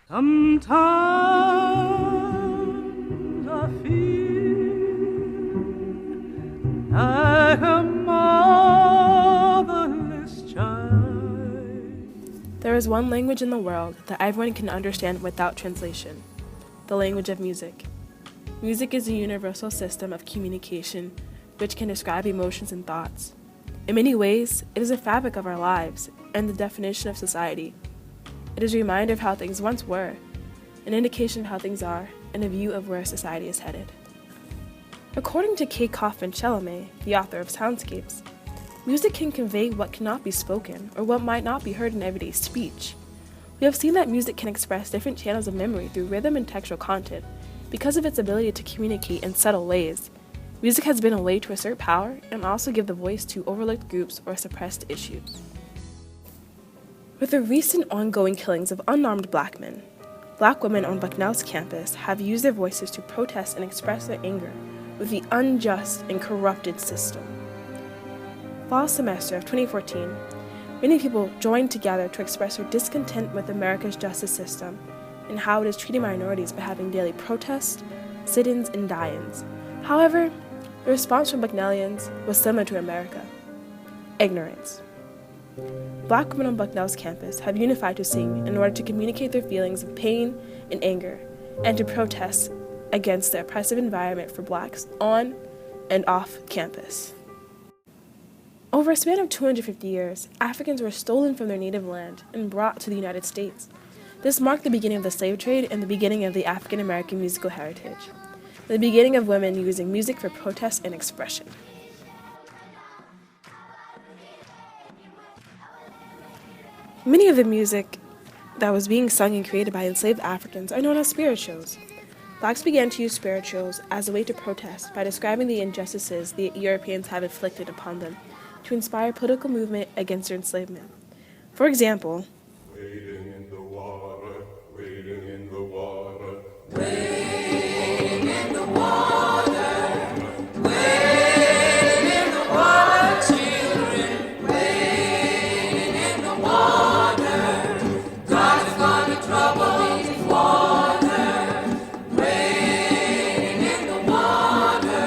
Sometimes I feel like a motherless child. There is one language in the world that everyone can understand without translation: the language of music. Music is a universal system of communication which can describe emotions and thoughts. In many ways, it is a fabric of our lives and the definition of society. It is a reminder of how things once were, an indication of how things are, and a view of where society is headed. According to Kay Kaufman Chalamet, the author of Soundscapes, music can convey what cannot be spoken or what might not be heard in everyday speech. We have seen that music can express different channels of memory through rhythm and textual content because of its ability to communicate in subtle ways. Music has been a way to assert power and also give the voice to overlooked groups or suppressed issues. With the recent ongoing killings of unarmed Black men, Black women on Bucknell's campus have used their voices to protest and express their anger with the unjust and corrupted system. Fall semester of 2014, many people joined together to express their discontent with America's justice system and how it is treating minorities by having daily protests, sit-ins, and die-ins. However, the response from Bucknellians was similar to America: ignorance. Black women on Bucknell's campus have unified to sing in order to communicate their feelings of pain and anger and to protest against the oppressive environment for Blacks on and off campus. Over a span of 250 years, Africans were stolen from their native land and brought to the United States. This marked the beginning of the slave trade and the beginning of the African American musical heritage, the beginning of women using music for protest and expression. Many of the music that was being sung and created by enslaved Africans are known as spirit shows. Blacks began to use spirit shows as a way to protest by describing the injustices the Europeans have inflicted upon them to inspire political movement against their enslavement. For example, wading in the water, wading in the water, wading in the water, wading in the water, children, wading in the water. God is gonna trouble these waters, wading in the water,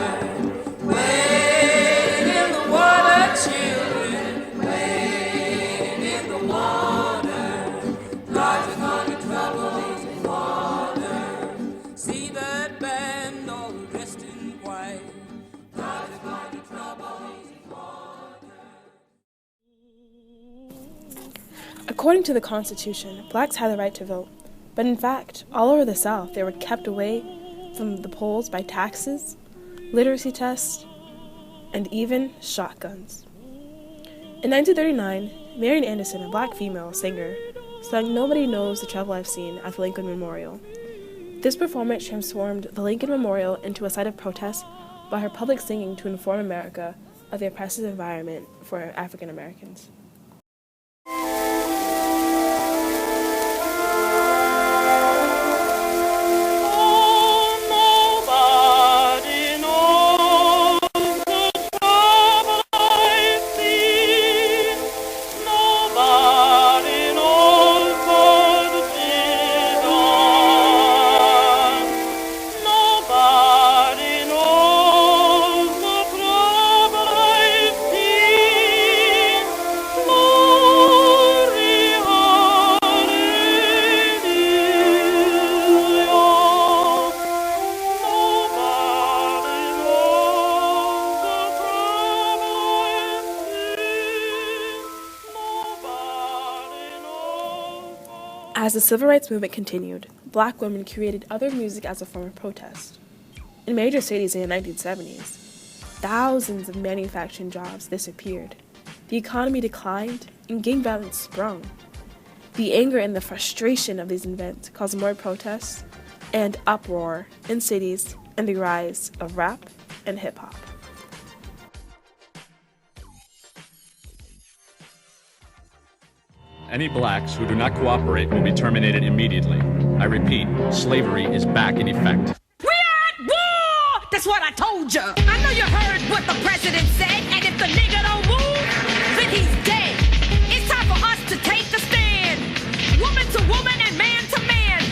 wading in the water, children, wading in the water. God is gonna trouble these waters. See that band all dressed in white. God is gonna trouble these waters. according to the Constitution, Blacks had the right to vote, but in fact, all over the South, they were kept away from the polls by taxes, literacy tests, and even shotguns. In 1939, Marian Anderson, a Black female singer, sung "Nobody Knows the Trouble I've Seen" at the Lincoln Memorial. This performance transformed the Lincoln Memorial into a site of protest by her public singing to inform America of the oppressive environment for African Americans. As the civil rights movement continued, Black women created other music as a form of protest. In major cities in the 1970s, thousands of manufacturing jobs disappeared. The economy declined, and gang violence sprung. The anger and the frustration of these events caused more protests and uproar in cities and the rise of rap and hip-hop. Any blacks who do not cooperate will be terminated immediately. I repeat, slavery is back in effect. We're at war! That's what I told you. I know you heard what the president said, and if the nigga don't move, then he's dead. It's time for us to take a stand. Woman to woman and man to man.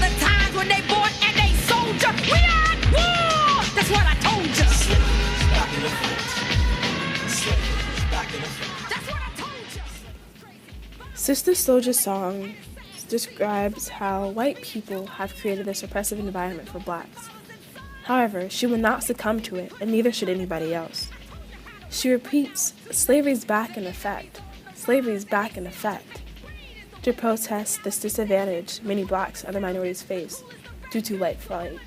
the times when they bought and they sold ya. We are at war! That's what I told ya. That's what I told ya. Sister Souljah's song describes how white people have created this oppressive environment for blacks. However, she will not succumb to it, and neither should anybody else. She repeats, slavery's back in effect. Slavery's back in effect. To protest this disadvantage many blacks and other minorities face due to white flight.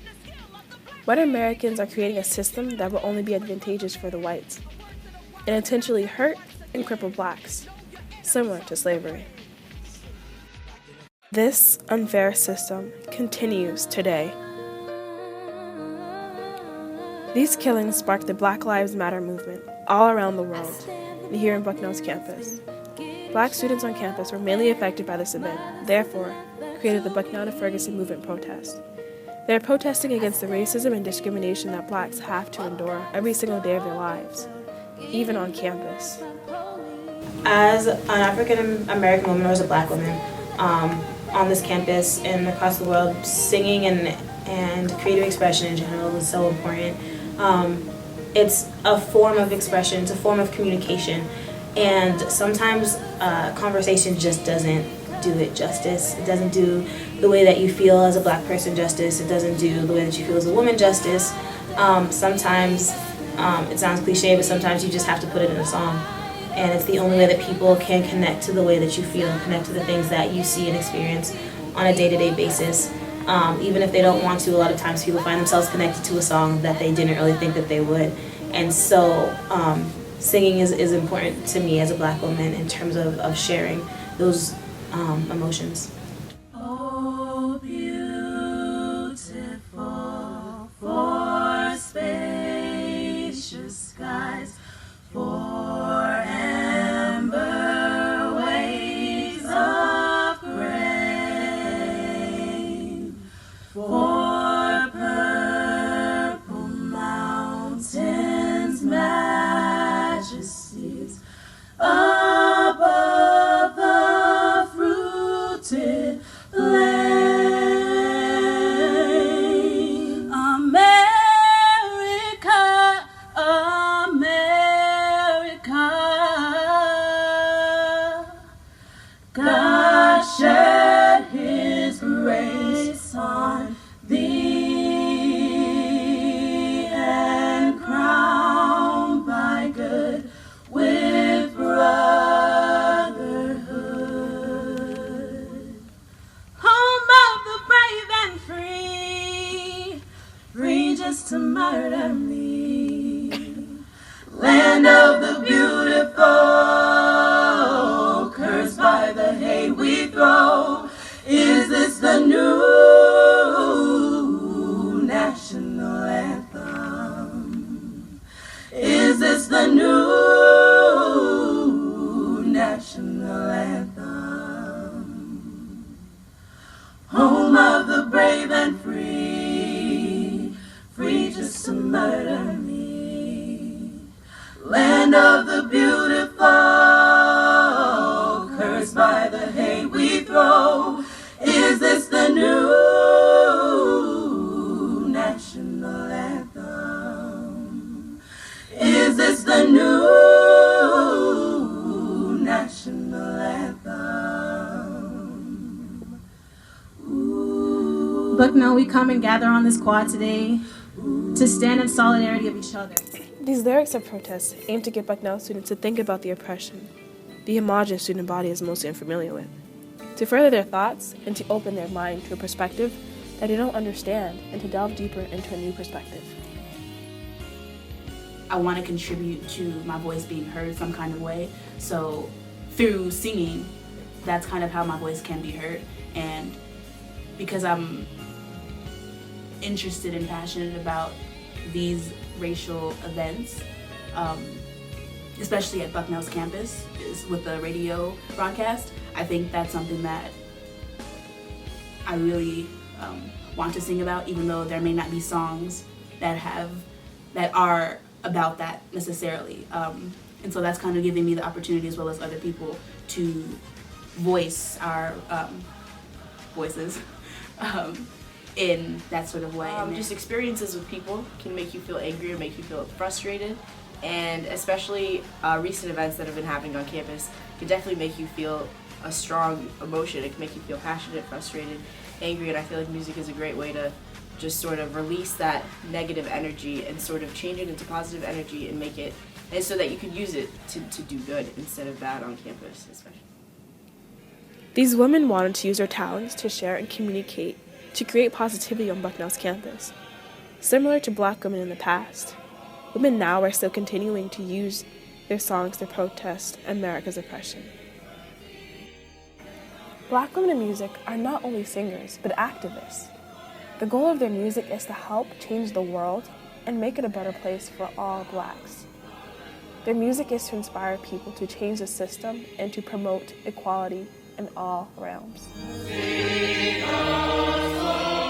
White Americans are creating a system that will only be advantageous for the whites, and intentionally hurt and cripple blacks, similar to slavery. This unfair system continues today. These killings sparked the Black Lives Matter movement all around the world, and here in Bucknell's campus. Black students on campus were mainly affected by this event, therefore created the Bucknell to Ferguson movement protest. They are protesting against the racism and discrimination that blacks have to endure every single day of their lives, even on campus. As an African American woman or as a black woman on this campus and across the world, singing and creative expression in general is so important. It's a form of expression, it's a form of communication, and sometimes conversation just doesn't do it justice. It doesn't do the way that you feel as a black person justice. It doesn't do the way that you feel as a woman justice. Sometimes it sounds cliche, but sometimes you just have to put it in a song. And it's the only way that people can connect to the way that you feel, connect to the things that you see and experience on a day-to-day basis. Even if they don't want to, a lot of times people find themselves connected to a song that they didn't really think that they would. And so singing is important to me as a black woman in terms of sharing those emotions. Oh, beautiful for spacious skies, for amber waves of grain, for purple mountains, majesties above the fruited plain. America, America, God shed His grace on thee and crowned thy good with brotherhood. Home of the brave and free, free just to murder me. Land of the beautiful, cursed by the hate we throw. Is this the new national anthem? Is this the new national anthem? Home of the brave and free, free just to murder me. Land of the beautiful, cursed by the hate we throw. Is this the new national anthem? Is this the new national anthem? Bucknell, we come and gather on this quad today to stand in solidarity of each other. These lyrics of protest aim to get Bucknell students to think about the oppression the homogenous student body is mostly unfamiliar with, to further their thoughts and to open their mind to a perspective that they don't understand and to delve deeper into a new perspective. I want to contribute to my voice being heard some kind of way, so through singing, that's kind of how my voice can be heard. And because I'm interested and passionate about these racial events, especially at Bucknell's campus with the radio broadcast, I think that's something that I really want to sing about, even though there may not be songs that are about that necessarily. And so that's kind of giving me the opportunity, as well as other people, to voice our voices in that sort of way. Just experiences with people can make you feel angry or make you feel frustrated, and especially recent events that have been happening on campus can definitely make you feel a strong emotion. It can make you feel passionate, frustrated, angry, and I feel like music is a great way to just sort of release that negative energy and sort of change it into positive energy and make it, and so that you can use it to do good instead of bad on campus especially. These women wanted to use their talents to share and communicate, to create positivity on Bucknell's campus. Similar to Black women in the past, women now are still continuing to use their songs to protest America's oppression. Black women in music are not only singers, but activists. The goal of their music is to help change the world and make it a better place for all Blacks. Their music is to inspire people to change the system and to promote equality in all realms. Sing a song.